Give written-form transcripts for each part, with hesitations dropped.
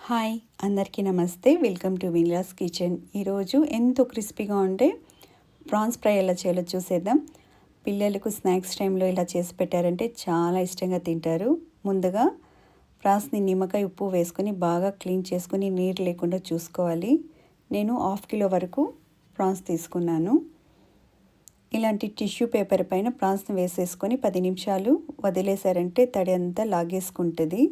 Hi అందరికీ నమస్తే. Welcome to విన్లాస్ కిచెన్. ఈరోజు ఎంతో క్రిస్పీగా ఉండే ప్రాన్స్ ఫ్రై ఎలా చేయాలో చూసేద్దాం. పిల్లలకు స్నాక్స్ టైంలో ఇలా చేసి పెట్టారంటే చాలా ఇష్టంగా తింటారు. ముందుగా ప్రాన్స్ని నిమ్మకాయ ఉప్పు వేసుకొని బాగా క్లీన్ చేసుకొని నీరు లేకుండా చూసుకోవాలి. నేను 1/2 కిలో వరకు ప్రాన్స్ తీసుకున్నాను. ఇలాంటి టిష్యూ పేపర్ పైన ప్రాన్స్ని వేసేసుకొని 10 నిమిషాలు వదిలేశారంటే తడి అంతా లాగేసుకుంటుంది.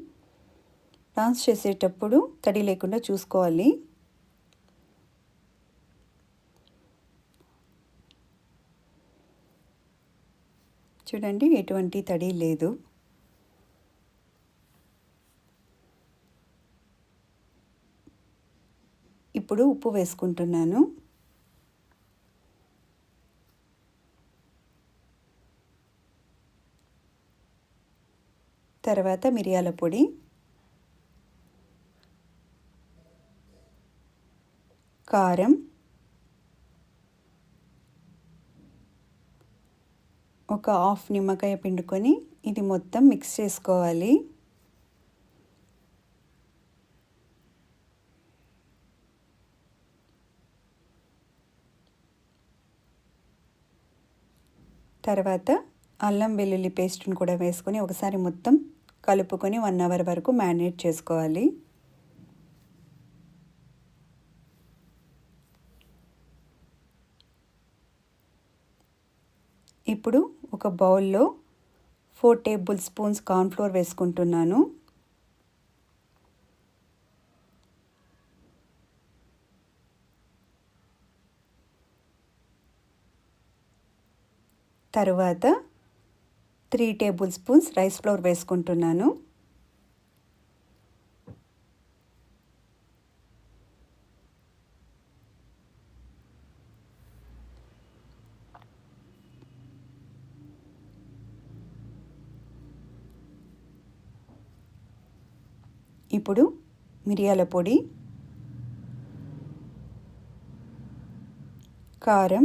ప్రాన్స్ చేసేటప్పుడు తడి లేకుండా చూసుకోవాలి. చూడండి, ఎటువంటి తడి లేదు. ఇప్పుడు ఉప్పు వేసుకుంటున్నాను. తర్వాత మిరియాల పొడి, కారం, ఒక 1/2 నిమ్మకాయ పిండుకొని ఇది మొత్తం మిక్స్ చేసుకోవాలి. తర్వాత అల్లం వెల్లుల్లి పేస్ట్ని కూడా వేసుకొని ఒకసారి మొత్తం కలుపుకొని 1 అవర్ వరకు మ్యారినేట్ చేసుకోవాలి. ఇప్పుడు ఒక బౌల్లో 4 టేబుల్ స్పూన్స్ కార్న్ఫ్లోర్ వేసుకుంటున్నాను. తరువాత 3 టేబుల్ స్పూన్స్ రైస్ ఫ్లోర్ వేసుకుంటున్నాను. ఇప్పుడు మిరియాల పొడి, కారం,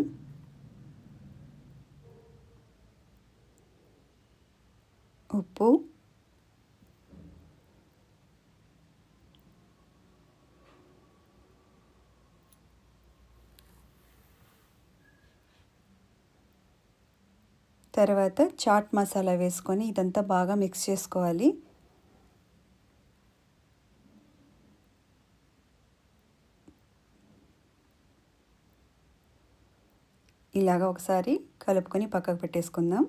ఉప్పు, తర్వాత చాట్ మసాలా వేసుకొని ఇదంతా బాగా మిక్స్ చేసుకోవాలి. ఇలాగ ఒకసారి కలుపుకొని పక్కకు పెట్టేసుకుందాం.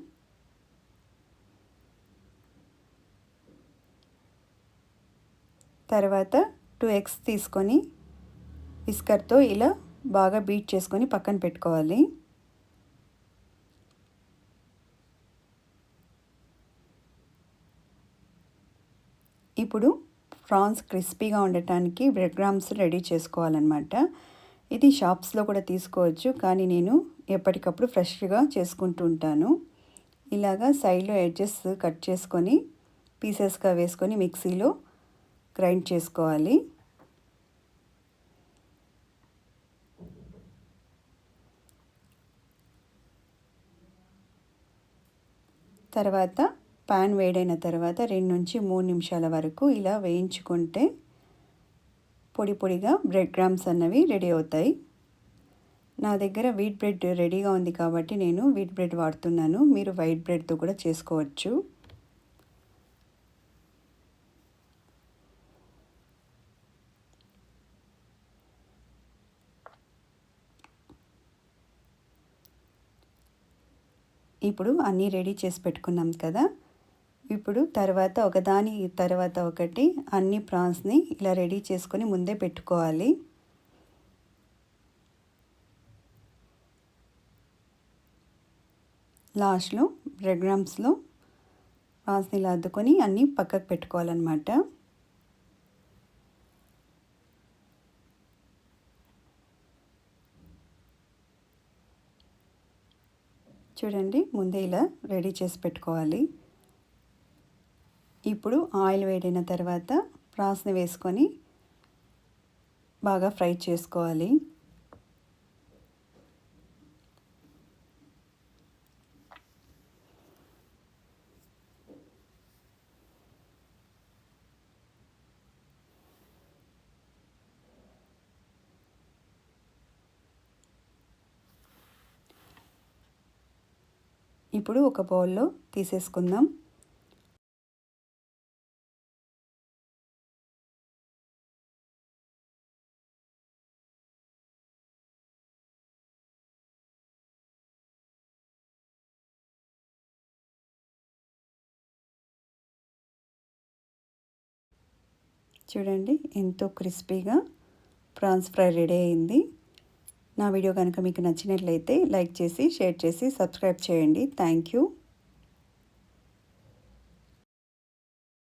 తర్వాత 2 ఎగ్స్ తీసుకొని విస్కర్తో ఇలా బాగా బీట్ చేసుకొని పక్కన పెట్టుకోవాలి. ఇప్పుడు ప్రాన్స్ క్రిస్పీగా ఉండటానికి బ్రెడ్ క్రమ్స్ రెడీ చేసుకోవాలన్నమాట. ఇది షాప్స్లో కూడా తీసుకోవచ్చు, కానీ నేను ఎప్పటికప్పుడు ఫ్రెష్గా చేసుకుంటూ ఉంటాను. ఇలాగా సైడ్లో ఎడ్జెస్ కట్ చేసుకొని పీసెస్గా వేసుకొని మిక్సీలో గ్రైండ్ చేసుకోవాలి. తర్వాత పాన్ వేడైన తర్వాత 2 నుంచి 3 నిమిషాల వరకు ఇలా వేయించుకుంటే పొడి పొడిగా బ్రెడ్ క్రమ్స్ అన్నవి రెడీ అవుతాయి. నా దగ్గర వీట్ బ్రెడ్ రెడీగా ఉంది కాబట్టి నేను వీట్ బ్రెడ్ వాడుతున్నాను. మీరు వైట్ బ్రెడ్తో కూడా చేసుకోవచ్చు. ఇప్పుడు అన్నీ రెడీ చేసి పెట్టుకున్నాం కదా. ఇప్పుడు తర్వాత ఒకదాని తర్వాత ఒకటి అన్ని ప్రాన్స్ని ఇలా రెడీ చేసుకొని ముందే పెట్టుకోవాలి. లాస్ట్లో బ్రెడ్ క్రమ్స్లో ప్రాన్స్ని ఇలా అద్దుకొని అన్నీ పక్కకు పెట్టుకోవాలన్నమాట. చూడండి, ముందే ఇలా రెడీ చేసి పెట్టుకోవాలి. ఇప్పుడు ఆయిల్ వేడైన తర్వాత ప్రాన్స్ని వేసుకొని బాగా ఫ్రై చేసుకోవాలి. ఇప్పుడు ఒక బౌల్లో తీసేసుకుందాం. చూడండి ఎంతో క్రిస్పీగా ప్రాన్స్ ఫ్రై రెడీ అయింది. నా వీడియో కనుక మీకు నచ్చినట్లయితే లైక్ చేసి, షేర్ చేసి, సబ్స్క్రైబ్ చేయండి. Thank you.